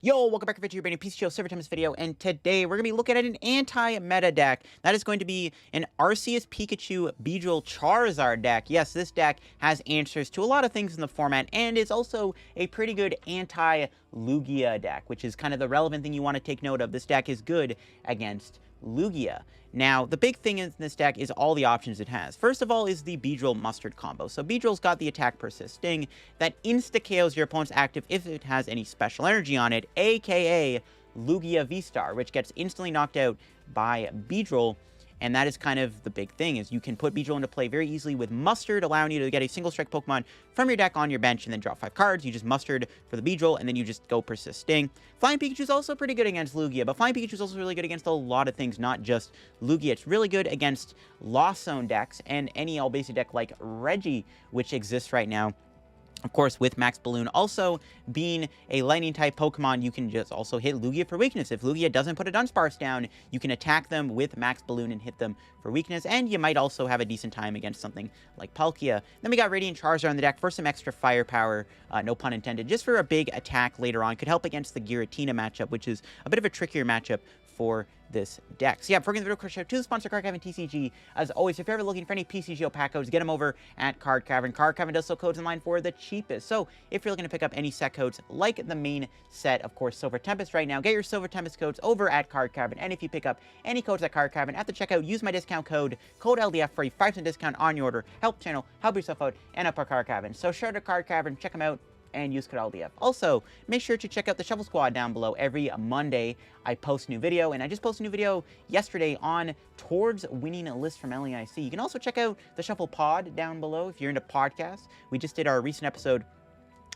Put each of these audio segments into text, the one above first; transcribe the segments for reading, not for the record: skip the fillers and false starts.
Yo, welcome back to your brand new PTCGO Silver Tempest video, and today we're going to be looking at an anti-meta deck. That is going to be an Arceus Pikachu Beedrill Charizard deck. Yes, this deck has answers to a lot of things in the format, and is also a pretty good anti-Lugia deck, which is kind of the relevant thing you want to take note of. This deck is good against Lugia. Now, the big thing in this deck is all the options it has. First of all is the Beedrill Mustard combo. So Beedrill's got the attack persist sting that insta-KOs your opponent's active if it has any special energy on it, aka Lugia VSTAR, which gets instantly knocked out by Beedrill. And that is kind of the big thing, is you can put Beedrill into play very easily with Mustard, allowing you to get a single strike Pokemon from your deck on your bench and then draw 5 cards. You just Mustard for the Beedrill, and then you just go Persist Sting. Flying Pikachu is also pretty good against Lugia, but Flying Pikachu is also really good against a lot of things, not just Lugia. It's really good against Lost Zone decks and any all-basic deck like Reggie, which exists right now. Of course, with Max Balloon also being a lightning-type Pokemon, you can just also hit Lugia for weakness. If Lugia doesn't put a Dunsparce down, you can attack them with Max Balloon and hit them for weakness, and you might also have a decent time against something like Palkia. Then we got Radiant Charizard on the deck for some extra firepower, no pun intended, just for a big attack later on. Could help against the Giratina matchup, which is a bit of a trickier matchup for this deck. So yeah, before we get the video, quick shout out to the sponsor, Card Cavern TCG. As always, if you're ever looking for any PCGO pack codes, get them over at Card Cavern. Card Cavern does sell codes online for the cheapest. So if you're looking to pick up any set codes, like the main set, of course, Silver Tempest right now, get your Silver Tempest codes over at Card Cavern. And if you pick up any codes at Card Cavern at the checkout, use my discount code LDF for a 5% discount on your order. Help the channel, help yourself out, and up our Card Cavern. So shout out to Card Cavern, check them out, and use code LDF. Also, make sure to check out the Shuffle Squad down below. Every Monday, I post a new video, and I just posted a new video yesterday on towards winning a list from LEIC. You can also check out the Shuffle Pod down below if you're into podcasts. We just did our recent episode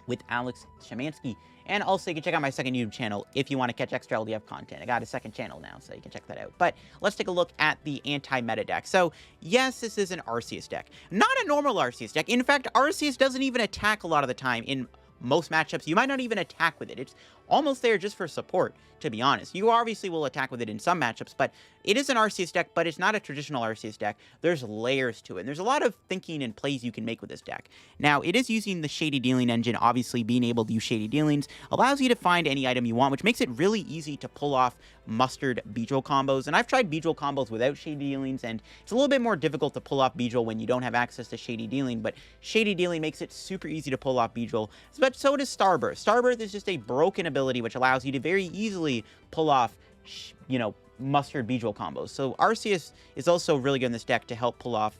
with Alex Shemansky. And also, you can check out my second YouTube channel if you want to catch extra LDF content. I got a second channel now, so you can check that out. But let's take a look at the anti-meta deck. So, yes, this is an Arceus deck. Not a normal Arceus deck. In fact, Arceus doesn't even attack a lot of the time in most matchups. You might not even attack with it. It's almost there just for support, to be honest. You obviously will attack with it in some matchups, but it is an Arceus deck, but it's not a traditional Arceus deck. There's layers to it, and there's a lot of thinking and plays you can make with this deck. Now, it is using the Shady Dealing engine. Obviously, being able to use Shady Dealings allows you to find any item you want, which makes it really easy to pull off Mustard Beedrill combos. And I've tried Beedrill combos without Shady Dealings, and it's a little bit more difficult to pull off Beedrill when you don't have access to Shady Dealing, but Shady Dealing makes it super easy to pull off Beedrill. But so does Starbirth. Starbirth is just a broken ability which allows you to very easily pull off, you know, Mustard Beedrill combos. So Arceus is also really good in this deck to help pull off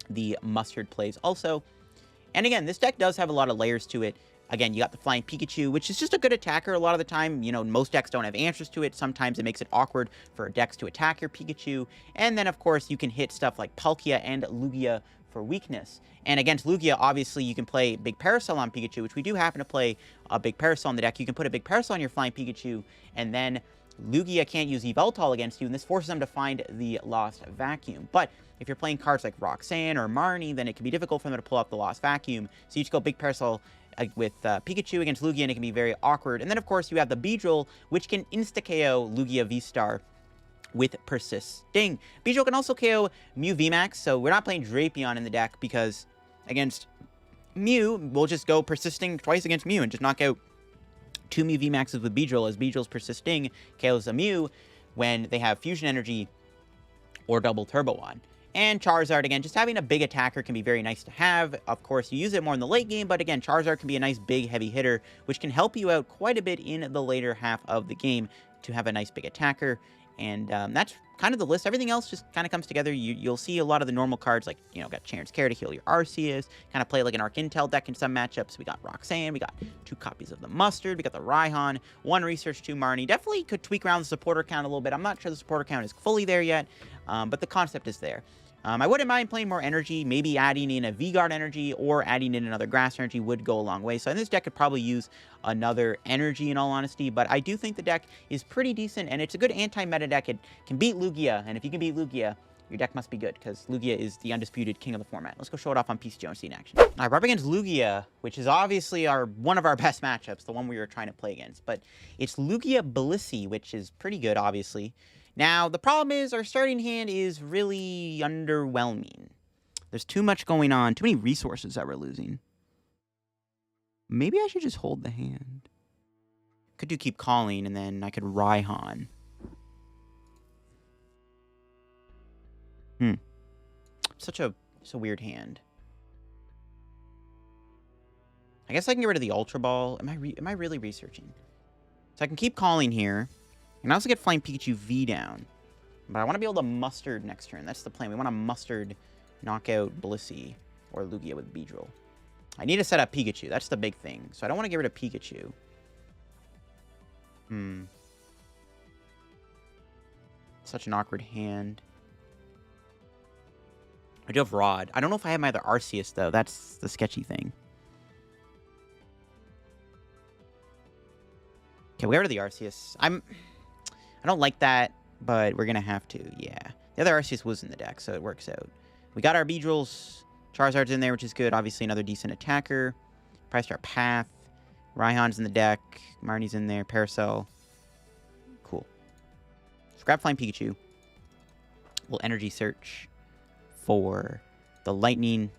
the Mustard plays also. And again, this deck does have a lot of layers to it. Again, you got the Flying Pikachu, which is just a good attacker a lot of the time. You know, most decks don't have answers to it. Sometimes it makes it awkward for decks to attack your Pikachu. And then, of course, you can hit stuff like Palkia and Lugia for weakness. And against Lugia, obviously, you can play Big Parasol on Pikachu, which we do happen to play a Big Parasol on the deck. You can put a Big Parasol on your Flying Pikachu, and then Lugia can't use Yveltal against you, and this forces them to find the Lost Vacuum. But if you're playing cards like Roxanne or Marnie, then it can be difficult for them to pull up the Lost Vacuum. So you just go Big Parasol with Pikachu against Lugia, and it can be very awkward. And then, of course, you have the Beedrill, which can insta-KO Lugia VSTAR with Persist Sting. Beedrill can also KO Mew VMAX, so we're not playing Drapion in the deck because against Mew, we'll just go Persisting twice against Mew and just knock out 2 Mew VMAXs with Beedrill, as Beedrill's Persisting KOs a Mew when they have Fusion Energy or Double Turbo on. And Charizard, again, just having a big attacker can be very nice to have. Of course, you use it more in the late game, but again, Charizard can be a nice, big, heavy hitter, which can help you out quite a bit in the later half of the game to have a nice, big attacker. And that's kind of the list. Everything else just kind of comes together. You'll see a lot of the normal cards, like, you know, got Cheren's Care to heal your Arceus, kind of play like an Arc Intel deck in some matchups. We got Roxanne, we got 2 copies of the Mustard, we got the Raihan, 1 Research, 2 Marnie. Definitely could tweak around the supporter count a little bit. I'm not sure the supporter count is fully there yet, but the concept is there. I wouldn't mind playing more energy. Maybe adding in a V-Guard energy or adding in another grass energy would go a long way. So this deck could probably use another energy, in all honesty. But I do think the deck is pretty decent, and it's a good anti-meta deck. It can beat Lugia, and if you can beat Lugia, your deck must be good, because Lugia is the undisputed king of the format. Let's go show it off on PCGO and see it in action. All right, we're up against Lugia, which is obviously one of our best matchups, the one we were trying to play against. But it's Lugia Blissey, which is pretty good, obviously. Now, the problem is our starting hand is really underwhelming. There's too much going on, too many resources that we're losing. Maybe I should just hold the hand. Could do Keep Calling, and then I could Raihan. Such a weird hand. I guess I can get rid of the Ultra Ball. Am I really researching? So I can keep calling here. And I also get Flying Pikachu V down. But I want to be able to Mustard next turn. That's the plan. We want to Mustard, knockout Blissey, or Lugia with Beedrill. I need to set up Pikachu. That's the big thing. So I don't want to get rid of Pikachu. Such an awkward hand. I do have Rod. I don't know if I have my other Arceus, though. That's the sketchy thing. Okay, we got rid of the Arceus. I don't like that, but we're going to have to, yeah. The other Arceus was in the deck, so it works out. We got our Beedrills. Charizard's in there, which is good. Obviously, another decent attacker. Price Star Path. Raihan's in the deck. Marnie's in there. Parasol. Cool. So grab Flying Pikachu. We'll Energy Search for the Lightning.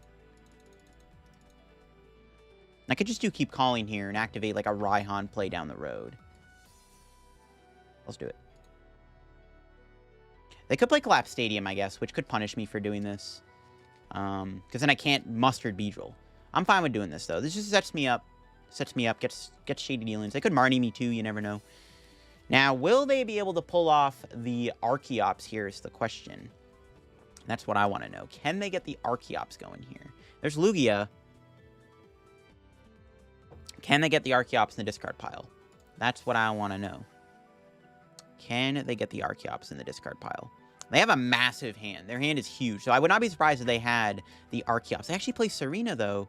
I could just do Keep Calling here and activate like a Raihan play down the road. Let's do it. They could play Collapse Stadium, I guess, which could punish me for doing this. Because then I can't Mustard Beedrill. I'm fine with doing this, though. This just sets me up. Gets shady dealings. They could Marnie me, too. You never know. Now, will they be able to pull off the Archeops here is the question. That's what I want to know. Can they get the Archeops going here? There's Lugia. Can they get the Archeops in the discard pile? That's what I want to know. Can they get the Archeops in the discard pile? They have a massive hand. Their hand is huge. So I would not be surprised if they had the Archeops. They actually play Serena, though.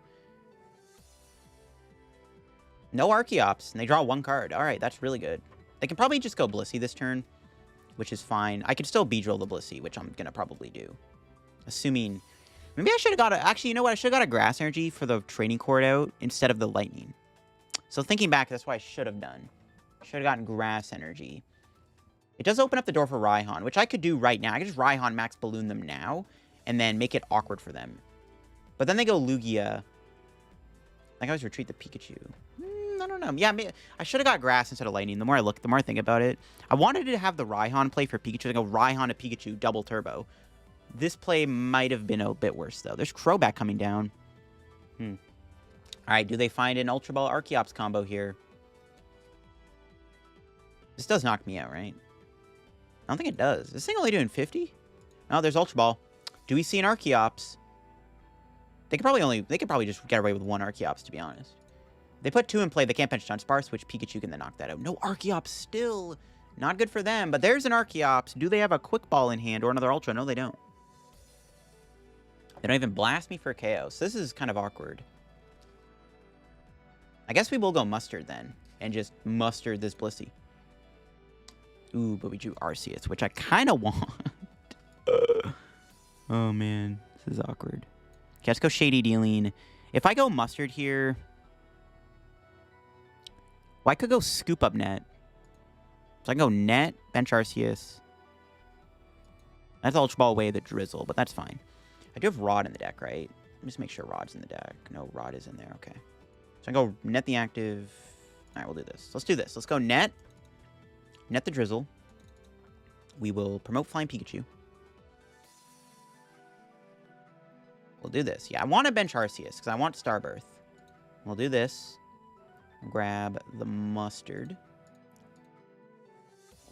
No Archeops. And they draw one card. All right, that's really good. They can probably just go Blissey this turn, which is fine. I could still Beedrill the Blissey, which I'm going to probably do. Assuming... Maybe I should have got a... Actually, you know what? I should have got a Grass Energy for the Training Court out instead of the Lightning. So thinking back, that's what I should have done. Should have gotten Grass Energy. It does open up the door for Raihan, which I could do right now. I could just Raihan Max Balloon them now, and then make it awkward for them. But then they go Lugia. I think I always retreat the Pikachu. I don't know. Yeah, I should have got Grass instead of Lightning. The more I think about it. I wanted to have the Raihan play for Pikachu. I go Raihan to Pikachu, double turbo. This play might have been a bit worse, though. There's Crobat coming down. All right, do they find an Ultra Ball Archeops combo here? This does knock me out, right? I don't think it does. Is this thing only doing 50? Oh, there's Ultra Ball. Do we see an Archeops? They could probably just get away with one Archeops, to be honest. They put two in play. They can't bench Dunsparce, which Pikachu can then knock that out. No Archeops still. Not good for them, but there's an Archeops. Do they have a Quick Ball in hand or another Ultra? No, they don't. They don't even blast me for a KO, so this is kind of awkward. I guess we will go Mustard then, and just Mustard this Blissey. Ooh, but we drew Arceus, which I kind of want. Oh, man. This is awkward. Okay, let's go Shady Dealing. If I go Mustard here... Well, I could go Scoop Up Net. So I can go Net, bench Arceus. That's Ultra Ball away the Drizzile, but that's fine. I do have Rod in the deck, right? Let me just make sure Rod's in the deck. No, Rod is in there. Okay. So I go Net the active. All right, we'll do this. Let's do this. Let's go Net. Net the Drizzile. We will promote Flying Pikachu. We'll do this. Yeah, I want to bench Arceus because I want Starbirth. We'll do this. Grab the Mustard.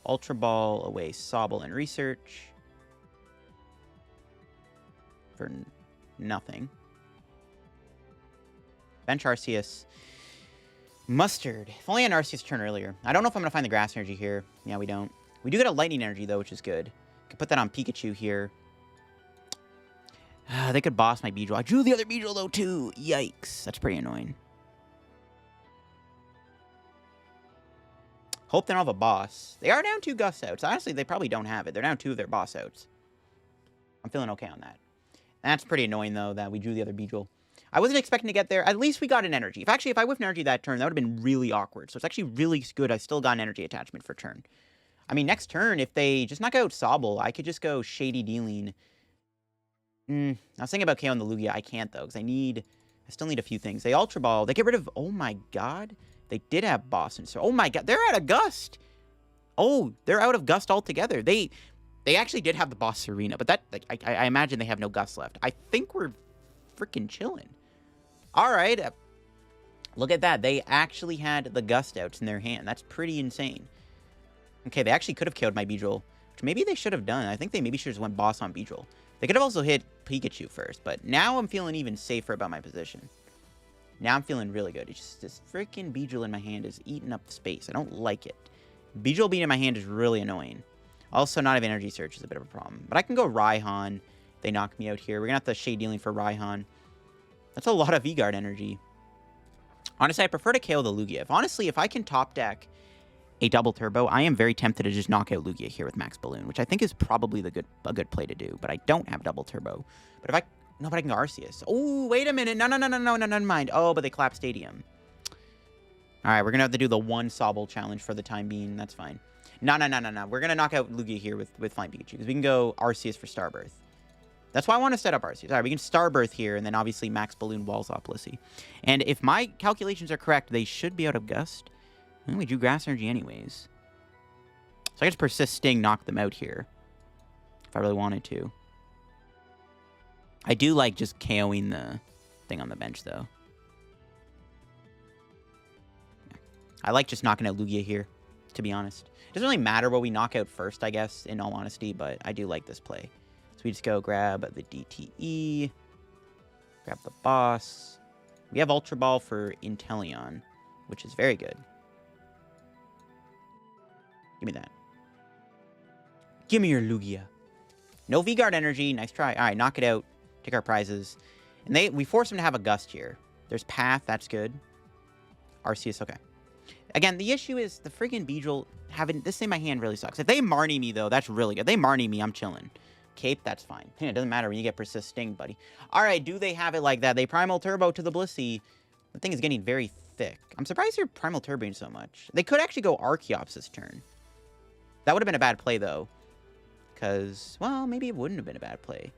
Ultra Ball away Sobble and Research. For nothing. Bench Arceus. Mustard. If only an Arceus turn earlier. I don't know if I'm going to find the Grass Energy here. Yeah, we don't. We do get a Lightning Energy, though, which is good. Could put that on Pikachu here. They could boss my Beedrill. I drew the other Beedrill, though, too. Yikes. That's pretty annoying. Hope they don't have a boss. They are down 2 Gust outs. Honestly, they probably don't have it. They're down 2 of their boss outs. I'm feeling okay on that. That's pretty annoying, though, that we drew the other Beedrill. I wasn't expecting to get there. At least we got an Energy. If I whiffed an Energy that turn, that would have been really awkward. So it's actually really good. I still got an Energy attachment for turn. I mean, next turn, if they just knock out Sobble, I could just go Shady Dealing. I was thinking about KOing the Lugia. I can't, though, because I still need a few things. They Ultra Ball. They get rid of... Oh, my God. They did have Boston. So, oh my god, they're out of Gust. Oh, they're out of Gust altogether. They actually did have the Boss Arena, but that, like, I imagine they have no Gust left. I think we're freaking chilling. All right. Look at that. They actually had the Gust outs in their hand. That's pretty insane. Okay, they actually could have killed my Beedrill, which maybe they should have done. I think they maybe should have just went Boss on Beedrill. They could have also hit Pikachu first, but now I'm feeling even safer about my position. Now I'm feeling really good. It's just this freaking Beedrill in my hand is eating up the space. I don't like it. Beedrill being in my hand is really annoying. Also, not having Energy Search is a bit of a problem. But I can go Raihan. They knock me out here. We're going to have to Shade Dealing for Raihan. That's a lot of V-Guard energy. Honestly, I prefer to KO the Lugia. Honestly, if I can top deck a double turbo, I am very tempted to just knock out Lugia here with Max Balloon, which I think is probably a good play to do. But I don't have double turbo. But if I... No, but I can go Arceus. Oh, wait a minute. No, never mind. Oh, but they clap Stadium. All right, we're going to have to do the one Sobble challenge for the time being. That's fine. No. We're going to knock out Lugia here with Flying Pikachu, because we can go Arceus for Starbirth. That's why I want to set up Arceus. All right, we can Starbirth here, and then obviously Max Balloon walls off Blissey. And if my calculations are correct, they should be out of Gust. Well, we drew Grass Energy anyways. So I guess Persist Sting knock them out here, if I really wanted to. I do like just KOing the thing on the bench, though. I like just knocking out Lugia here, to be honest. It doesn't really matter what we knock out first, I guess, in all honesty, but I do like this play. So we just go grab the DTE, grab the boss. We have Ultra Ball for Inteleon, which is very good. Give me that. Give me your Lugia. No V-Guard energy. Nice try. All right, knock it out. Take our prizes. And we force them to have a Gust here. There's Path. That's good. Arceus. Okay. Again, the issue is the friggin' Beedrill having this in my hand really sucks. If they Marnie me, though, that's really good. If they Marnie me, I'm chilling. Cape, that's fine. It doesn't matter when you get Persist Sting, buddy. All right, do they have it like that? They Primal Turbo to the Blissey. The thing is getting very thick. I'm surprised they're Primal Turboing so much. They could actually go Archeops this turn. That would have been a bad play, though. Because, well, maybe it wouldn't have been a bad play.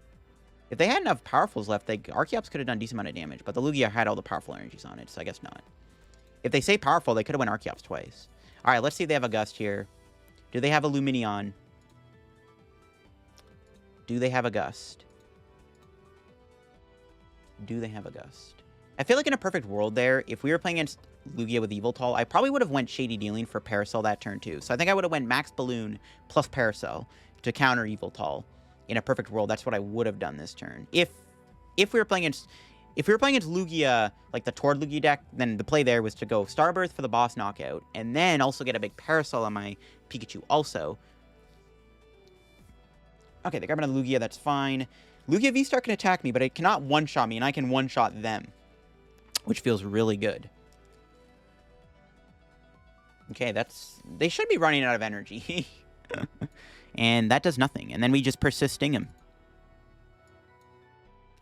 If they had enough Powerfuls left, Archeops could have done a decent amount of damage. But the Lugia had all the powerful energies on it, so I guess not. If they say powerful, they could have went Archeops twice. All right, let's see if they have a Gust here. Do they have a Lumineon? Do they have a Gust? Do they have a Gust? I feel like in a perfect world there, if we were playing against Lugia with Yveltal, I probably would have went Shady Dealing for Parasol that turn too. So I think I would have went Max Balloon plus Parasol to counter Yveltal. In a perfect world, that's what I would have done this turn. If we were playing against Lugia, like the Tord Lugia deck, then the play there was to go Starbirth for the boss knockout, and then also get a big Parasol on my Pikachu also. Okay, they grab another Lugia, that's fine. Lugia VSTAR can attack me, but it cannot one-shot me, and I can one-shot them, which feels really good. Okay, they should be running out of energy. And that does nothing. And then we just Persist Sting him.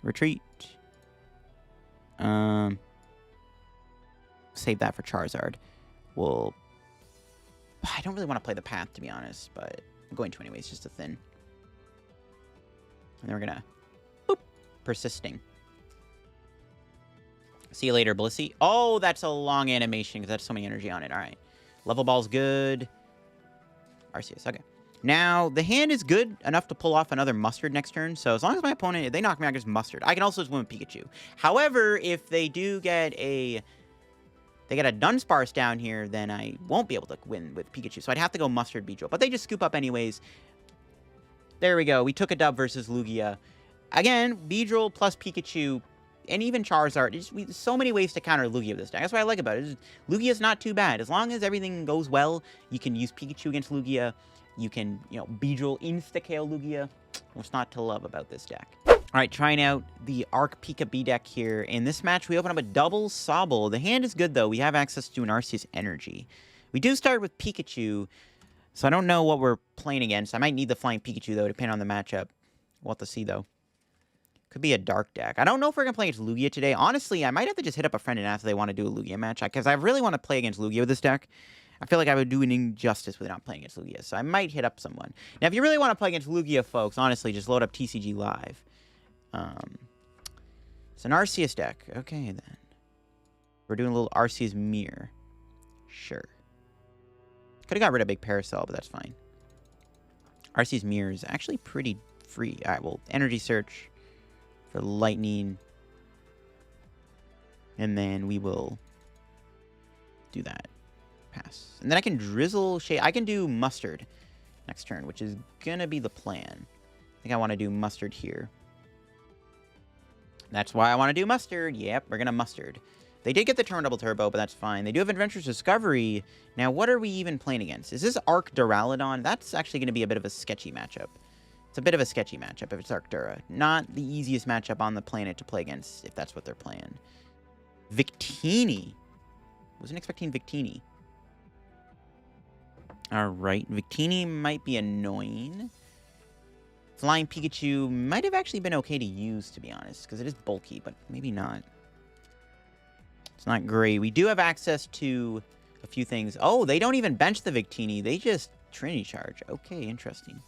Retreat. Save that for Charizard. I don't really want to play the Path, to be honest, but I'm going to anyways, just a thin. And then we're gonna boop, Persisting. See you later, Blissey. Oh, that's a long animation because that's so many energy on it. All right. Level Ball's good. Arceus, okay. Now, the hand is good enough to pull off another Mustard next turn, so as long as my opponent, if they knock me out, I just Mustard. I can also just win with Pikachu. However, if they do get a Dunsparce down here, then I won't be able to win with Pikachu, so I'd have to go Mustard Beedrill. But they just scoop up anyways. There we go. We took a dub versus Lugia. Again, Beedrill plus Pikachu, and even Charizard. There's so many ways to counter Lugia with this deck. That's what I like about it. Lugia's not too bad. As long as everything goes well, you can use Pikachu against Lugia. You can, Beedrill insta-KO Lugia. What's not to love about this deck? All right, trying out the Arc Pika B deck here. In this match, we open up a double Sobble. The hand is good, though. We have access to an Arceus Energy. We do start with Pikachu, so I don't know what we're playing against. I might need the Flying Pikachu, though, depending on the matchup. We'll have to see, though. Could be a dark deck. I don't know if we're going to play against Lugia today. Honestly, I might have to just hit up a friend and ask if they want to do a Lugia match, because I really want to play against Lugia with this deck. I feel like I would do an injustice with not playing against Lugia, so I might hit up someone. Now, if you really want to play against Lugia, folks, honestly, just load up TCG Live. It's an Arceus deck. Okay, then. We're doing a little Arceus Mirror. Sure. Could have got rid of Big Parasol, but that's fine. Arceus Mirror is actually pretty free. All right, well, Energy Search for Lightning. And then we will do that. Pass. And then I can Drizzle Shade. I can do Mustard next turn, which is going to be the plan. I think I want to do Mustard here. That's why I want to do Mustard. Yep, we're going to Mustard. They did get the turn double turbo, but that's fine. They do have Adventurous Discovery. Now, what are we even playing against? Is this Arc Duraludon? That's actually going to be a bit of a sketchy matchup. It's a bit of a sketchy matchup if it's Arctura. Not the easiest matchup on the planet to play against, if that's what they're playing. Victini. Wasn't expecting Victini. Alright, Victini might be annoying. Flying Pikachu might have actually been okay to use, to be honest, because it is bulky, but maybe not. It's not great. We do have access to a few things. Oh, they don't even bench the Victini. They just Trinity Charge. Okay, interesting.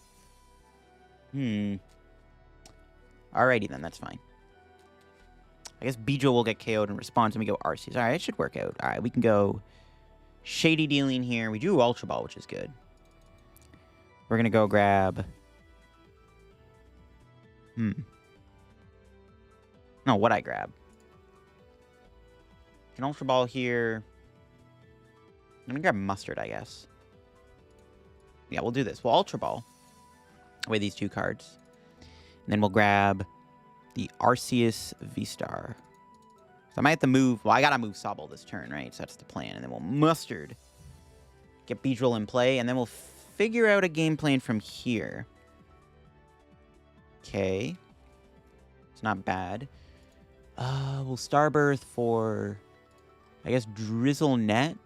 Alrighty then, that's fine. I guess Beedrill will get KO'd in response when we go Arceus. Alright, it should work out. Alright, we can go Shady Dealing here. We do Ultra Ball, which is good. We're going to go grab... No, what I grab? An Ultra Ball here. I'm going to grab Mustard, I guess. Yeah, we'll do this. We'll Ultra Ball away these two cards. And then we'll grab the Arceus VSTAR. So I might have to move... Well, I got to move Sobble this turn, right? So that's the plan. And then we'll Mustard. Get Beedrill in play. And then we'll figure out a game plan from here. Okay. It's not bad. We'll Starbirth for... I guess Drizzle Net.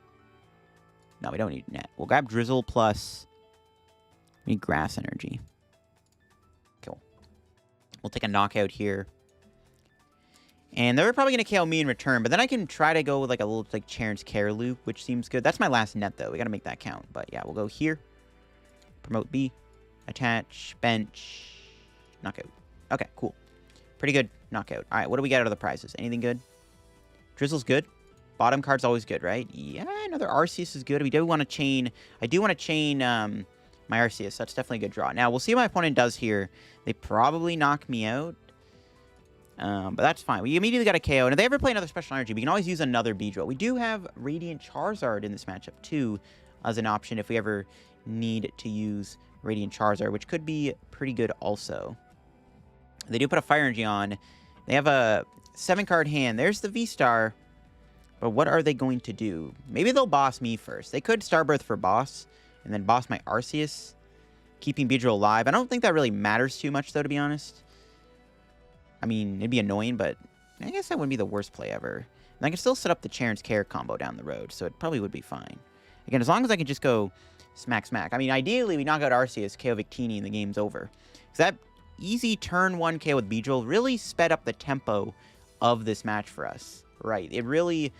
No, we don't need Net. We'll grab Drizzle plus... We need Grass Energy. Cool. We'll take a knockout here. And they're probably going to KO me in return, but then I can try to go with like a little like Cheren's Care loop, which seems good. That's my last net, though. We got to make that count. But yeah, we'll go here. Promote B. Attach. Bench. Knockout. Okay, cool. Pretty good knockout. All right, what do we get out of the prizes? Anything good? Drizzle's good. Bottom card's always good, right? Yeah, another Arceus is good. We do want to chain... I do want to chain my Arceus. That's definitely a good draw. Now, we'll see what my opponent does here. They probably knock me out. But that's fine. We immediately got a KO. And if they ever play another Special Energy, we can always use another Beedrill. We do have Radiant Charizard in this matchup, too, as an option if we ever need to use Radiant Charizard, which could be pretty good also. They do put a Fire Energy on. They have a 7-card hand. There's the VSTAR. But what are they going to do? Maybe they'll boss me first. They could Starbirth for boss, and then boss my Arceus, keeping Beedrill alive. I don't think that really matters too much, though, to be honest. I mean, it'd be annoying, but I guess that wouldn't be the worst play ever. And I can still set up the Cheren's Care combo down the road, so it probably would be fine. Again, as long as I can just go smack, smack. I mean, ideally, we knock out Arceus, KO Victini, and the game's over. Because that easy turn 1 KO with Beedrill really sped up the tempo of this match for us. Right. It really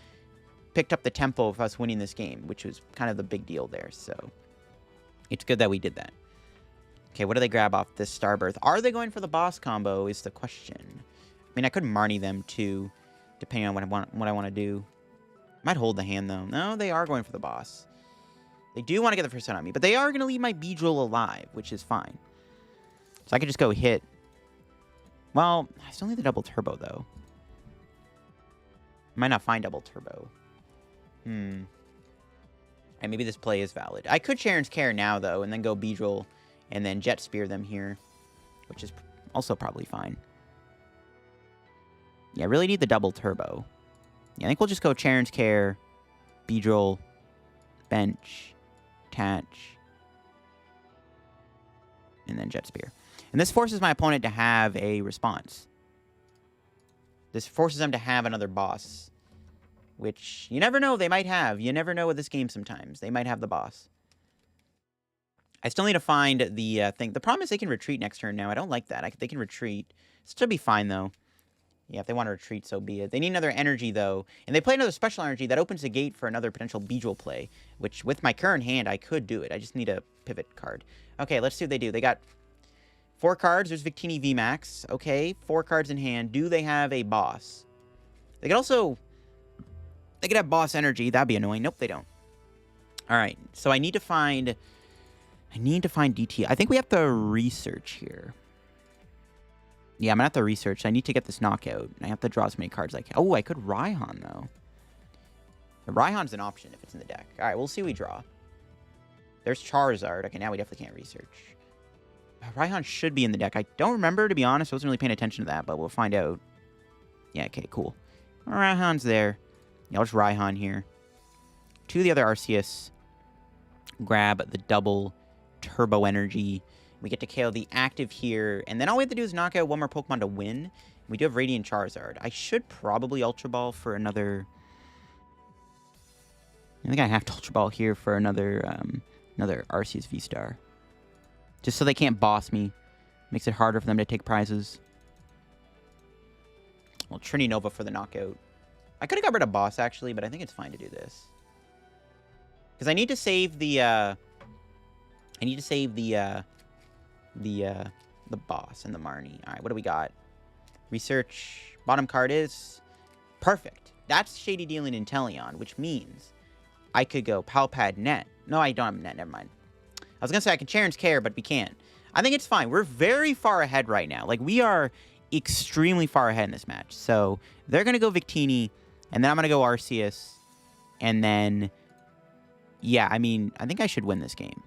picked up the tempo of us winning this game, which was kind of the big deal there. So it's good that we did that. Okay, what do they grab off this Starbirth? Are they going for the boss combo is the question. I mean, I could Marnie them too, depending on what I want to do. Might hold the hand, though. No, they are going for the boss. They do want to get the first hit on me, but they are going to leave my Beedrill alive, which is fine. So I could just go hit. Well, I still need the double turbo, though. I might not find double turbo. And maybe this play is valid. I could Cheren's Care now, though, and then go Beedrill and then Jet Spear them here, which is also probably fine. Yeah, I really need the double turbo. Yeah, I think we'll just go Cheren's Care, Beedrill, Bench, Attach, and then Jet Spear. And this forces my opponent to have a response. This forces them to have another boss, which you never know, they might have. You never know with this game sometimes. They might have the boss. I still need to find the thing. The problem is they can retreat next turn now. I don't like that. They can retreat. Still be fine, though. Yeah, if they want to retreat, so be it. They need another energy, though. And they play another special energy. That opens the gate for another potential Beedrill play, which with my current hand, I could do it. I just need a pivot card. Okay, let's see what they do. They got 4 cards. There's Victini VMAX. Okay, 4 cards in hand. Do they have a boss? They could also... They could have boss energy. That'd be annoying. Nope, they don't. All right, so I need to find DT. I think we have to research here. Yeah, I'm gonna have to research. I need to get this knockout. I have to draw as many cards as I can. Oh, I could Raihan, though. The Raihan's an option if it's in the deck. All right, we'll see what we draw. There's Charizard. Okay, now we definitely can't research. Raihan should be in the deck. I don't remember, to be honest. I wasn't really paying attention to that, but we'll find out. Yeah, okay, cool. Raihan's there. Yeah, I'll just Raihan here. Two of the other Arceus. Grab the double Turbo Energy. We get to KO the active here. And then all we have to do is knock out one more Pokemon to win. We do have Radiant Charizard. I should probably Ultra Ball for another... I think I have to Ultra Ball here for another Arceus VSTAR. Just so they can't boss me. Makes it harder for them to take prizes. Well, Trini Nova for the knockout. I could have got rid of boss, actually, but I think it's fine to do this. Because I need to save the... the boss and the Marnie. All right, what do we got? Research. Bottom card is perfect. That's Shady Dealing Inteleon, which means I could go Pal Pad Net. No, I don't have Net. Never mind. I was going to say I can Cheren's Care, but we can't. I think it's fine. We're very far ahead right now. Like, we are extremely far ahead in this match. So, they're going to go Victini, and then I'm going to go Arceus. And then, yeah, I mean, I think I should win this game.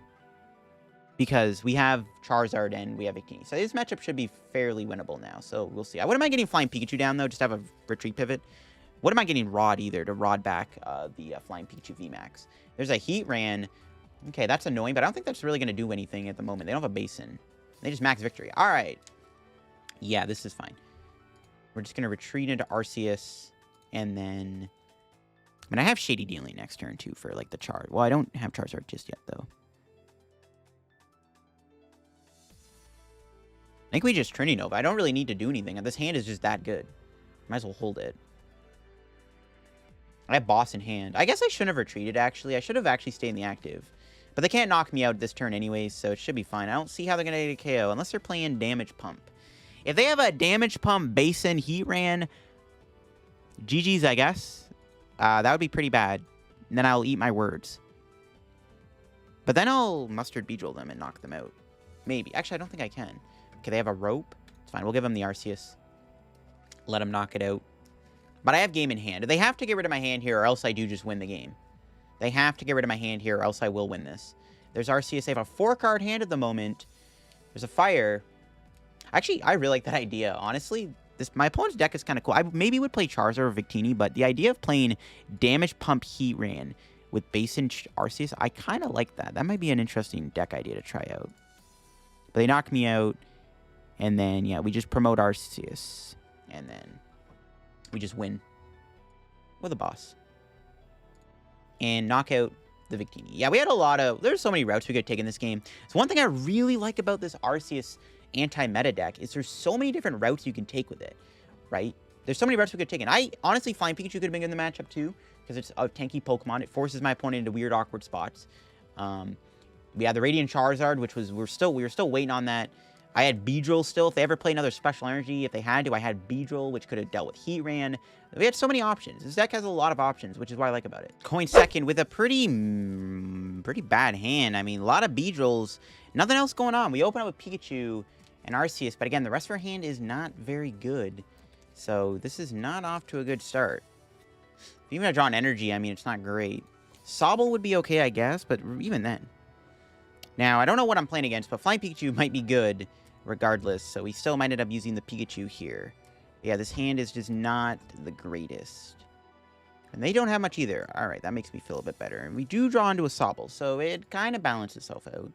Because we have Charizard and we have Victini. So this matchup should be fairly winnable now. So we'll see. What am I getting Flying Pikachu down, though? Just have a retreat pivot. What am I getting Rod, either, to Rod back the Flying Pikachu VMAX? There's a Heatran. Okay, that's annoying, but I don't think that's really going to do anything at the moment. They don't have a Basin. They just max Victory. All right. Yeah, this is fine. We're just going to retreat into Arceus. And then... I mean, I have Shady Dealing next turn, too, for, like, the Charizard. Well, I don't have Charizard just yet, though. I think we just Trini Nova. I don't really need to do anything. This hand is just that good. Might as well hold it. I have Boss in hand. I guess I shouldn't have retreated, actually. I should have actually stayed in the active. But they can't knock me out this turn anyways, so it should be fine. I don't see how they're going to get a KO, unless they're playing Damage Pump. If they have a Damage Pump, Basin, Heatran, GG's, I guess. That would be pretty bad. And then I'll eat my words. But then I'll Mustard Beedrill them and knock them out. Maybe. Actually, I don't think I can. Okay, they have a Rope. It's fine. We'll give them the Arceus. Let them knock it out. But I have game in hand. They have to get rid of my hand here, or else I do just win the game. They have to get rid of my hand here, or else I will win this. There's Arceus. They have a 4-card hand at the moment. There's a Fire. Actually, I really like that idea. Honestly, my opponent's deck is kind of cool. I maybe would play Charizard or Victini, but the idea of playing Damage Pump Heatran with Basin Arceus, I kind of like that. That might be an interesting deck idea to try out. But they knock me out. And then, yeah, we just promote Arceus. And then we just win with a boss. And knock out the Victini. Yeah, we had a lot of... There's so many routes we could take in this game. So one thing I really like about this Arceus anti-meta deck is there's so many different routes you can take with it, right? There's so many routes we could take. And I honestly, Flying Pikachu could have been in the matchup too, because it's a tanky Pokemon. It forces my opponent into weird, awkward spots. We had the Radiant Charizard, which was... We were still waiting on that. I had Beedrill still. If they ever play another special energy, if they had to, I had Beedrill, which could have dealt with Heatran. We had so many options. This deck has a lot of options, which is what I like about it. Going second with a pretty bad hand. I mean, a lot of Beedrills. Nothing else going on. We open up with Pikachu and Arceus, but again, the rest of our hand is not very good. So this is not off to a good start. Even if I draw an energy, I mean, it's not great. Sobble would be okay, I guess, but even then. Now, I don't know what I'm playing against, but Flying Pikachu might be good regardless, so we still might end up using the Pikachu here. Yeah, this hand is just not the greatest. And they don't have much either. Alright, that makes me feel a bit better. And we do draw into a Sobble, so it kind of balances itself out.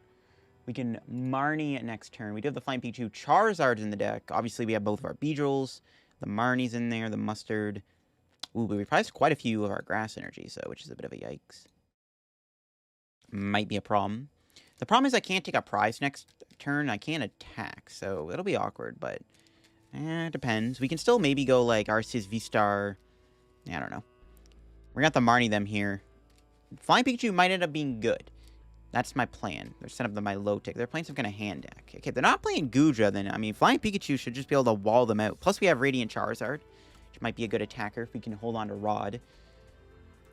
We can Marnie next turn. We do have the Flying Pikachu. Charizard's in the deck. Obviously, we have both of our Beedrills. The Marnie's in there, the Mustard. Ooh, but we priced quite a few of our Grass energies, so which is a bit of a yikes. Might be a problem. The problem is I can't take a prize next turn. I can't attack, so it'll be awkward, but it depends. We can still maybe go like Arceus VSTAR. I don't know. We're going to have to Marnie them here. Flying Pikachu might end up being good. That's my plan. They're setting up my low tick. They're playing some kind of hand deck. Okay, if they're not playing Gudra, then, I mean, Flying Pikachu should just be able to wall them out. Plus, we have Radiant Charizard, which might be a good attacker if we can hold on to Rod.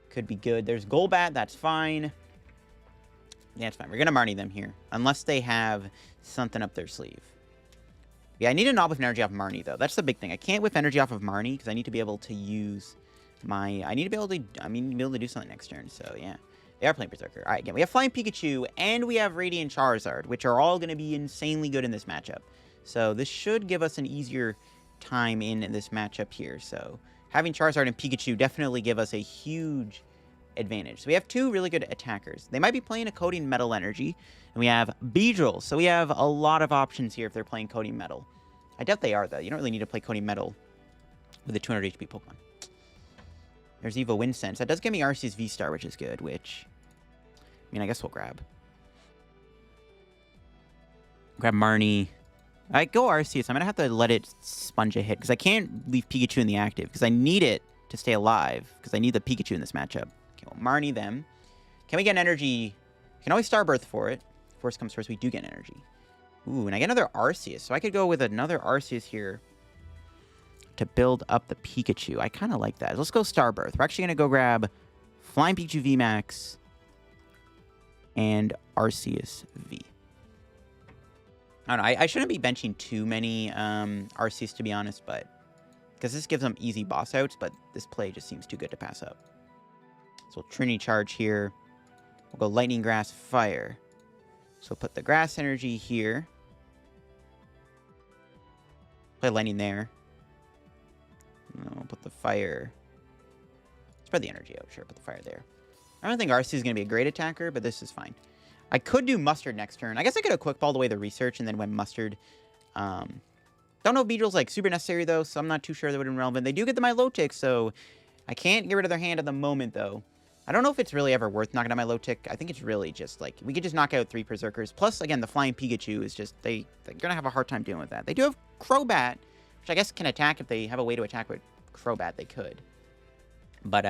Could be good. There's Golbat. That's fine. Yeah, it's fine. We're going to Marnie them here. Unless they have something up their sleeve. Yeah, I need to not whiff energy off Marnie, though. That's the big thing. I can't whiff energy off of Marnie because I need to be able to use my... I need to be able to do something next turn. So, yeah. They are playing Berserker. All right, again, we have Flying Pikachu and we have Radiant Charizard, which are all going to be insanely good in this matchup. So, this should give us an easier time in this matchup here. So, having Charizard and Pikachu definitely give us a huge advantage. So we have two really good attackers. They might be playing a Coding Metal Energy, and we have Beedrill. So we have a lot of options here if they're playing Coding Metal. I doubt they are, though. You don't really need to play Coding Metal with a 200 HP Pokemon. There's Evo Winsense. That does give me Arceus V-Star, which is good, which... I mean, I guess we'll grab. Grab Marnie. I go Arceus. I'm going to have to let it sponge a hit, because I can't leave Pikachu in the active, because I need it to stay alive, because I need the Pikachu in this matchup. Okay, we'll Marnie them. Can we get an energy? We can always Starbirth for it. If worst comes first, we do get an energy. Ooh, and I get another Arceus. So I could go with another Arceus here to build up the Pikachu. I kind of like that. Let's go Starbirth. We're actually going to go grab Flying Pikachu VMAX and Arceus V. I don't know. I shouldn't be benching too many Arceus, to be honest, but because this gives them easy boss outs, but this play just seems too good to pass up. So we'll Trinity Charge here. We'll go Lightning, Grass, Fire. So we'll put the Grass Energy here. Play Lightning there. And then we'll put the Fire. Spread the energy out. Sure, put the Fire there. I don't think Arceus is going to be a great attacker, but this is fine. I could do Mustard next turn. I guess I could have Quick Balled away the Research and then went Mustard. Don't know if Beedrill's like super necessary, though, so I'm not too sure that would have been relevant. They do get the Milotic, so I can't get rid of their hand at the moment, though. I don't know if it's really ever worth knocking out my Milotic. I think it's really just, like, we could just knock out 3 Berserkers. Plus, again, the Flying Pikachu is just, they're going to have a hard time dealing with that. They do have Crobat, which I guess can attack if they have a way to attack with Crobat, they could. But,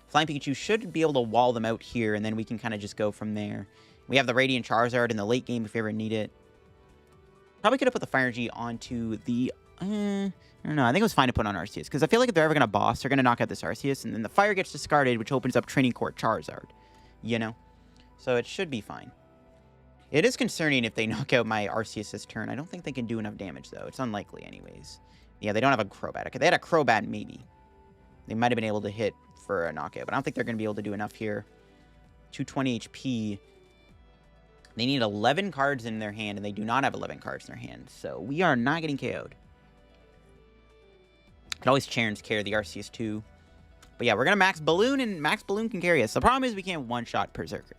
Flying Pikachu should be able to wall them out here, and then we can kind of just go from there. We have the Radiant Charizard in the late game if we ever need it. Probably could have put the Fire Energy onto the... I don't know. I think it was fine to put on Arceus, because I feel like if they're ever going to boss, they're going to knock out this Arceus, and then the Fire gets discarded, which opens up Training Court Charizard. You know? So it should be fine. It is concerning if they knock out my Arceus this turn. I don't think they can do enough damage, though. It's unlikely anyways. Yeah, they don't have a Crobat. Okay, they had a Crobat, maybe. They might have been able to hit for a knockout, but I don't think they're going to be able to do enough here. 220 HP. They need 11 cards in their hand, and they do not have 11 cards in their hand. So we are not getting KO'd. Could always Cheren's carry the Arceus too. But yeah, we're going to Max Balloon, and Max Balloon can carry us. The problem is we can't one-shot Berserker.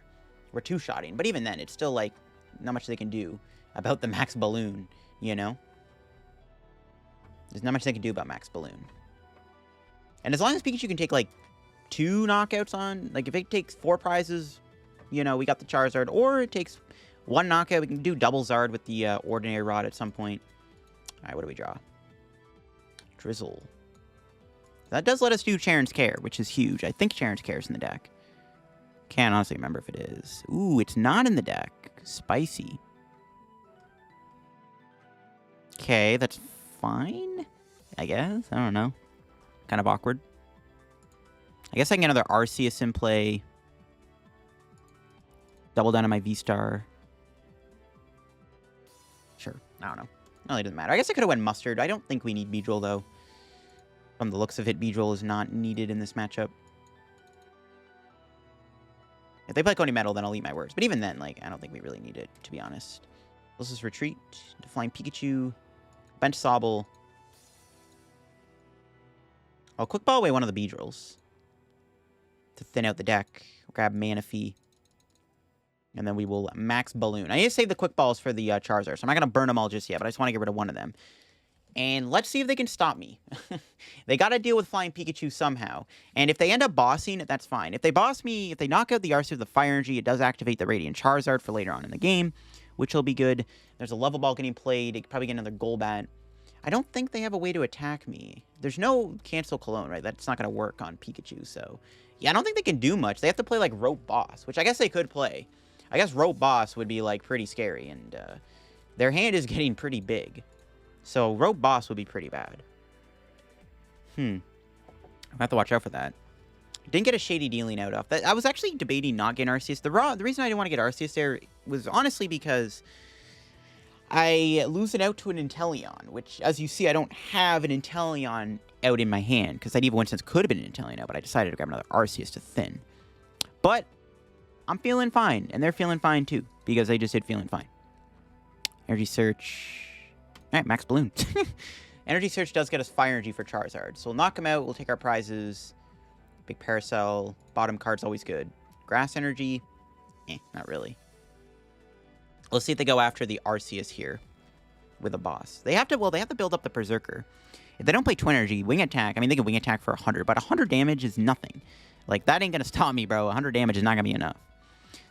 We're two-shotting. But even then, it's still, like, not much they can do about the Max Balloon, you know? There's not much they can do about Max Balloon. And as long as Pikachu can take, like, 2 knockouts on... Like, if it takes 4 prizes, you know, we got the Charizard. Or it takes 1 knockout. We can do double Zard with the Ordinary Rod at some point. Alright, what do we draw? Drizzile. That does let us do Cheren's Care, which is huge. I think Cheren's Care is in the deck. Can't honestly remember if it is. Ooh, it's not in the deck. Spicy. Okay, that's fine, I guess. I don't know. Kind of awkward. I guess I can get another Arceus in play. Double down on my V-Star. Sure. I don't know. It really doesn't matter. I guess I could have went Mustard. I don't think we need Beedrill, though. From the looks of it, Beedrill is not needed in this matchup. If they play Coney Metal, then I'll eat my words. But even then, like, I don't think we really need it, to be honest. Let's just retreat to Flying Pikachu. Bench Sobble. I'll Quick Ball away one of the Beedrills to thin out the deck. Grab Manaphy. And then we will Max Balloon. I need to save the Quick Balls for the Charizard, so I'm not going to burn them all just yet, but I just want to get rid of one of them. And let's see if they can stop me. They got to deal with Flying Pikachu somehow. And if they end up bossing it, that's fine. If they boss me, if they knock out the Arceus with the Fire Energy, it does activate the Radiant Charizard for later on in the game, which will be good. There's a Level Ball getting played. They could probably get another Golbat. I don't think they have a way to attack me. There's no Cancel Cologne, right? That's not going to work on Pikachu, so... Yeah, I don't think they can do much. They have to play, like, Rope Boss, which I guess they could play. I guess Rope Boss would be, like, pretty scary, and their hand is getting pretty big. So, Rope Boss would be pretty bad. I have to watch out for that. Didn't get a Shady Dealing out of that. I was actually debating not getting Arceus. The reason I didn't want to get Arceus there was honestly because I lose it out to an Inteleon, which, as you see, I don't have an Inteleon out in my hand, because that Evo Instance could have been an Inteleon out, but I decided to grab another Arceus to thin. But I'm feeling fine, and they're feeling fine too, because they just did feeling fine. Energy Search. All right, Max Balloon. Energy Search does get us Fire Energy for Charizard, so we'll knock him out, we'll take our prizes. Big Parasol, bottom card's always good. Grass Energy, not really. Let's see if they go after the Arceus here with a boss. They have to build up the Berserker. If they don't play Twin Energy, Wing Attack, I mean, they can Wing Attack for 100, but 100 damage is nothing. Like, that ain't gonna stop me, bro. 100 damage is not gonna be enough.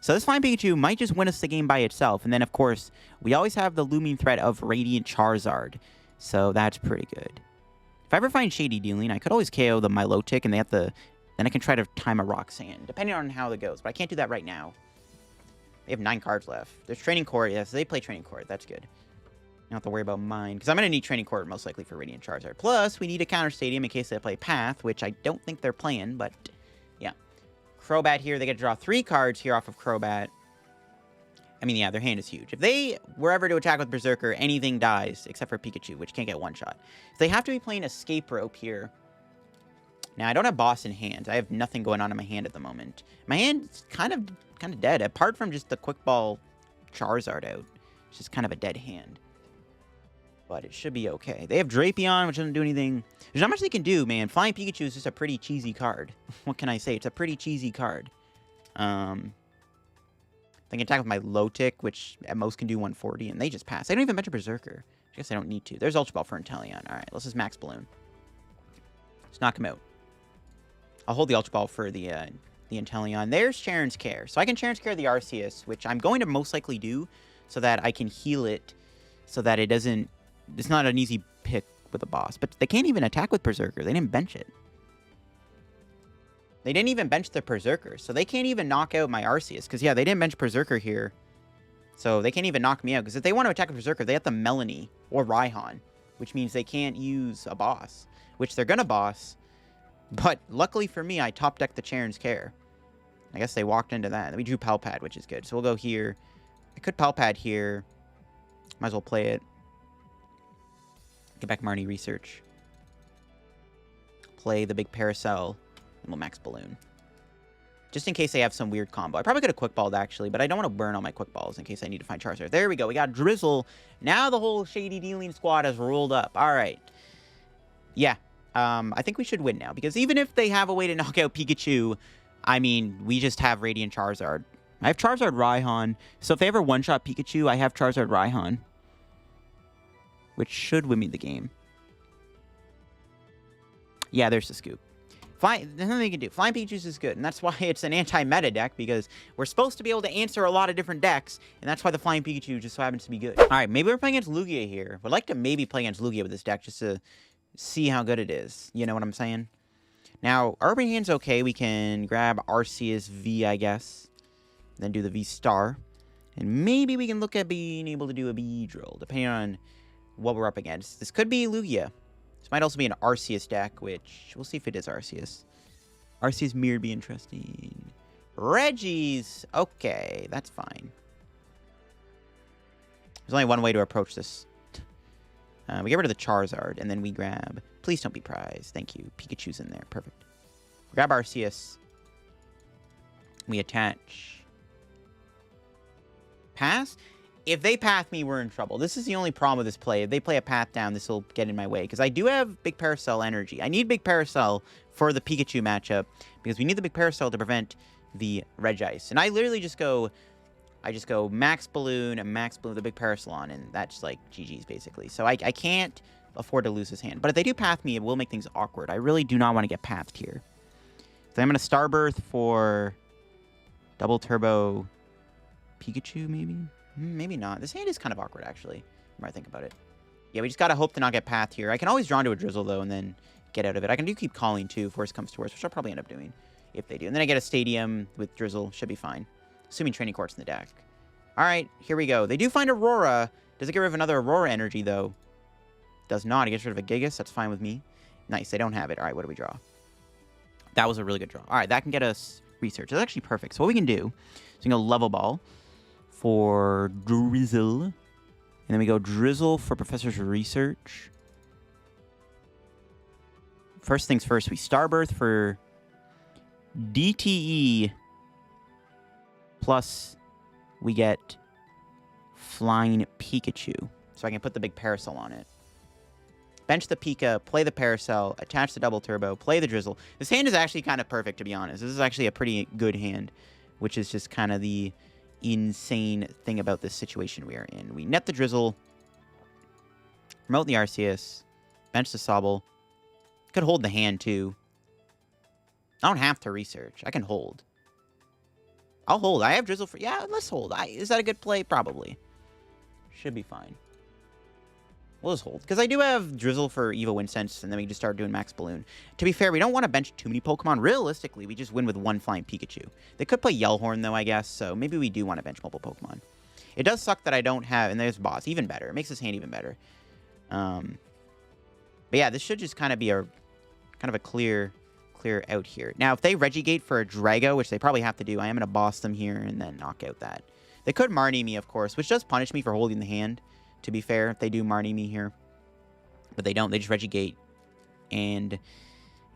So this Flying Pikachu might just win us the game by itself. And then, of course, we always have the looming threat of Radiant Charizard. So that's pretty good. If I ever find Shady Dealing, I could always KO the Milotic, and then I can try to time a Roxanne, depending on how it goes. But I can't do that right now. They have 9 cards left. There's Training Court. Yes, they play Training Court. That's good. Don't have to worry about mine, because I'm going to need Training Court most likely for Radiant Charizard. Plus, we need a Counter Stadium in case they play Path, which I don't think they're playing, but yeah. Crobat here. They get to draw 3 cards here off of Crobat. I mean, yeah, their hand is huge. If they were ever to attack with Berserker, anything dies, except for Pikachu, which can't get one-shot. So they have to be playing Escape Rope here. Now, I don't have boss in hand. I have nothing going on in my hand at the moment. My hand's kind of dead, apart from just the Quick Ball Charizard out. It's just kind of a dead hand. But it should be okay. They have Drapion, which doesn't do anything. There's not much they can do, man. Flying Pikachu is just a pretty cheesy card. What can I say? It's a pretty cheesy card. They can attack with my Lotic, which at most can do 140, and they just pass. They don't even mention Berserker. I guess I don't need to. There's Ultra Ball for Inteleon. All right, let's just Max Balloon. Let's knock him out. I'll hold the Ultra Ball for the Inteleon. There's Cheren's Care. So I can Cheren's Care the Arceus, which I'm going to most likely do so that I can heal it so that it doesn't... It's not an easy pick with a boss. But they can't even attack with Berserker. They didn't bench it. They didn't even bench the Berserker. So they can't even knock out my Arceus. Because, yeah, they didn't bench Berserker here. So they can't even knock me out. Because if they want to attack with Berserker, they have to Melanie or Raihan. Which means they can't use a boss. Which they're going to boss. But luckily for me, I top-decked the Cheren's Care. I guess they walked into that. We drew Pal Pad, which is good. So we'll go here. I could Pal Pad here. Might as well play it. Get back Marnie Research. Play the Big Parasol. And we'll Max Balloon. Just in case they have some weird combo. I probably could have Quick Balled, actually. But I don't want to burn all my Quick Balls in case I need to find Charizard. There we go. We got Drizzile. Now the whole Shady Dealing squad has rolled up. All right. Yeah. I think we should win now. Because even if they have a way to knock out Pikachu... I mean, we just have Radiant Charizard. I have Charizard Raihan. So if they ever one-shot Pikachu, I have Charizard Raihan. Which should win me the game. Yeah, there's the scoop. There's nothing they can do. Flying Pikachu is good. And that's why it's an anti-meta deck. Because we're supposed to be able to answer a lot of different decks. And that's why the Flying Pikachu just so happens to be good. Alright, maybe we're playing against Lugia here. Would like to maybe play against Lugia with this deck. Just to see how good it is. You know what I'm saying? Now, Urban Hand's okay. We can grab Arceus V, I guess. Then do the VSTAR. And maybe we can look at being able to do a Beedrill, depending on what we're up against. This could be Lugia. This might also be an Arceus deck, which we'll see if it is Arceus. Arceus Mirror would be interesting. Reggie's. Okay, that's fine. There's only one way to approach this. We get rid of the Charizard, and then we grab... Please don't be prized. Thank you. Pikachu's in there. Perfect. Grab Arceus. We attach... Pass? If they path me, we're in trouble. This is the only problem with this play. If they play a path down, this will get in my way. Because I do have Big Parasol energy. I need Big Parasol for the Pikachu matchup. Because we need the Big Parasol to prevent the Regice. And I literally just go... I just go Max Balloon and Max Balloon with the Big Parasol on, and that's like GG's basically. So I can't afford to lose his hand. But if they do path me, it will make things awkward. I really do not want to get pathed here. So I'm going to Starbirth for Double Turbo Pikachu, maybe? Maybe not. This hand is kind of awkward, actually, when I think about it. Yeah, we just got to hope to not get pathed here. I can always draw into a Drizzile, though, and then get out of it. I can do keep calling, too, if worst comes to worst, which I'll probably end up doing if they do. And then I get a Stadium with Drizzile. Should be fine. Assuming Training Court's in the deck. Alright, here we go. They do find Aurora. Does it get rid of another Aurora energy, though? Does not. It gets rid of a Gigas. That's fine with me. Nice, they don't have it. Alright, what do we draw? That was a really good draw. All right, that can get us research. That's actually perfect. So what we can do is we can go Level Ball for Drizzile. And then we go Drizzile for Professor's Research. First things first, we Starbirth for DTE. Plus, we get Flying Pikachu. So I can put the Big Parasol on it. Bench the Pika, play the Parasol, attach the Double Turbo, play the Drizzile. This hand is actually kind of perfect, to be honest. This is actually a pretty good hand, which is just kind of the insane thing about this situation we are in. We net the Drizzile, promote the Arceus, bench the Sobble. Could hold the hand, too. I don't have to research. I can hold. I'll hold. I have Drizzile for... Yeah, let's hold. Is that a good play? Probably. Should be fine. We'll just hold. Because I do have Drizzile for Evo Incense, and then we can just start doing Max Balloon. To be fair, we don't want to bench too many Pokemon. Realistically, we just win with one Flying Pikachu. They could play Yellhorn, though, I guess, so maybe we do want to bench multiple Pokemon. It does suck that I don't have... And there's Boss. Even better. It makes this hand even better. But yeah, this should just kind of be a... Kind of a clear out here. Now, if they Regigate for a Drago, which they probably have to do, I am going to boss them here and then knock out that. They could Marnie me, of course, which does punish me for holding the hand, to be fair, if they do Marnie me here. But they don't. They just Regigate. And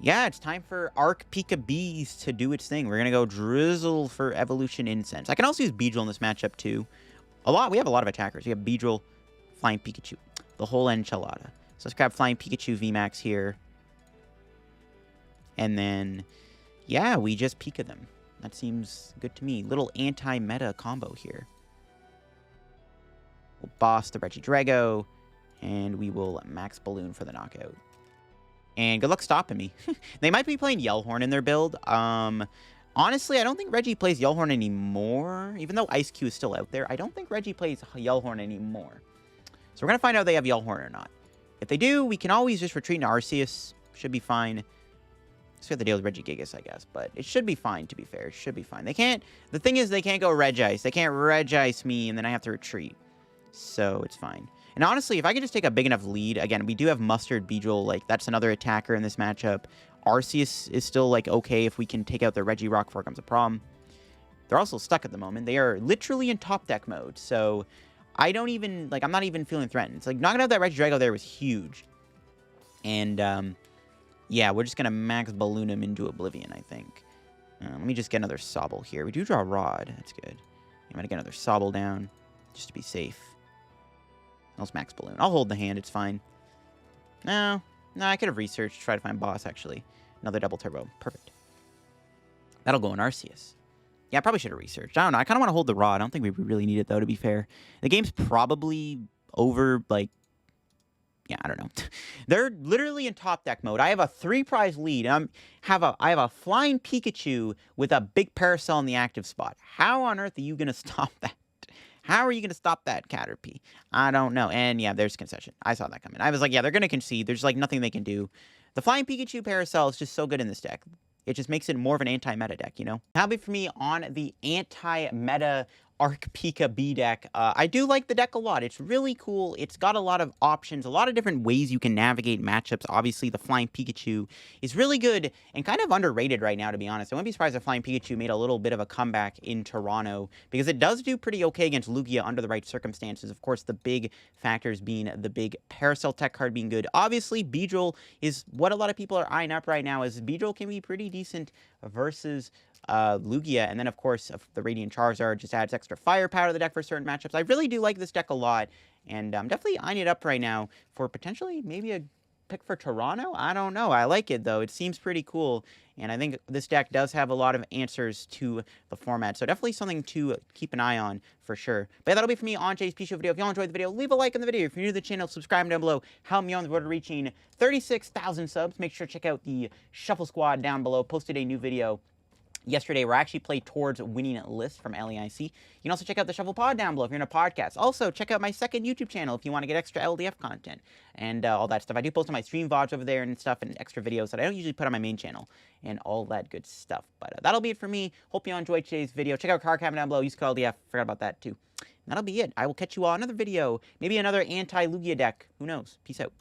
yeah, it's time for Arc Pika Bees to do its thing. We're going to go Drizzile for Evolution Incense. I can also use Beedrill in this matchup, too. We have a lot of attackers. We have Beedrill, Flying Pikachu, the whole enchilada. So let's grab Flying Pikachu VMAX here. And then, yeah, we just Pika them. That seems good to me. Little anti-meta combo here. We'll boss the Regidrago, and we will Max Balloon for the knockout. And good luck stopping me. They might be playing Yellhorn in their build. Honestly, I don't think Reggie plays Yellhorn anymore. Even though Ice Cube is still out there, I don't think Reggie plays Yellhorn anymore. So we're going to find out if they have Yellhorn or not. If they do, we can always just retreat into Arceus. Should be fine. So we have to deal with Regigigas, I guess. But it should be fine, to be fair. It should be fine. They can't... The thing is, they can't go Regice. They can't Regice me, and then I have to retreat. So it's fine. And honestly, if I could just take a big enough lead... Again, we do have Mustard, Beedrill. Like, that's another attacker in this matchup. Arceus is still, like, okay if we can take out the Regirock before it becomes a problem. They're also stuck at the moment. They are literally in top deck mode. So I don't even... Like, I'm not even feeling threatened. It's like, knocking out that Regidrago there was huge. And, yeah, we're just going to Max Balloon him into Oblivion, I think. Let me just get another Sobble here. We do draw a Rod. That's good. I'm going to get another Sobble down, just to be safe. Let's Max Balloon. I'll hold the hand. It's fine. No, I could have researched, try to find Boss, actually. Another Double Turbo. Perfect. That'll go in Arceus. Yeah, I probably should have researched. I don't know. I kind of want to hold the Rod. I don't think we really need it, though, to be fair. The game's probably over, like... Yeah, I don't know. They're literally in top deck mode. I have a 3-prize lead. I have a Flying Pikachu with a Big Parasol in the active spot. How on earth are you going to stop that? How are you going to stop that, Caterpie? I don't know. And yeah, there's concession. I saw that coming. I was like, yeah, they're going to concede. There's like nothing they can do. The Flying Pikachu Parasol is just so good in this deck. It just makes it more of an anti-meta deck, you know? That'll be for me on the anti-meta Arc Pika B deck. I do like the deck a lot. It's really cool. It's got a lot of options, a lot of different ways you can navigate matchups. Obviously, the Flying Pikachu is really good and kind of underrated right now, to be honest. I wouldn't be surprised if Flying Pikachu made a little bit of a comeback in Toronto, because it does do pretty okay against Lugia under the right circumstances. Of course, the big factors being the Big Parasol tech card being good. Obviously, Beedrill is what a lot of people are eyeing up right now, as Beedrill can be pretty decent versus Lugia, and then of course the Radiant Charizard just adds extra firepower to the deck for certain matchups. I really do like this deck a lot, and I'm definitely eyeing it up right now for potentially maybe a pick for Toronto. I don't know. I like it though. It seems pretty cool, and I think this deck does have a lot of answers to the format, so definitely something to keep an eye on for sure. But yeah, that'll be for me on today's P-Show video. If y'all enjoyed the video, leave a like on the video. If you're new to the channel, subscribe down below. Help me on the road to reaching 36,000 subs. Make sure to check out the Shuffle Squad down below. Posted a new video yesterday, we're actually played towards winning a list from LEIC. You can also check out the Shuffle Pod down below if you're in a podcast. Also, check out my second YouTube channel if you want to get extra LDF content and all that stuff. I do post on my stream VODs over there and stuff, and extra videos that I don't usually put on my main channel and all that good stuff. But that'll be it for me. Hope you all enjoyed today's video. Check out card cabinet down below. Use code LDF. Forgot about that too. And that'll be it. I will catch you all in another video. Maybe another anti-Lugia deck. Who knows? Peace out.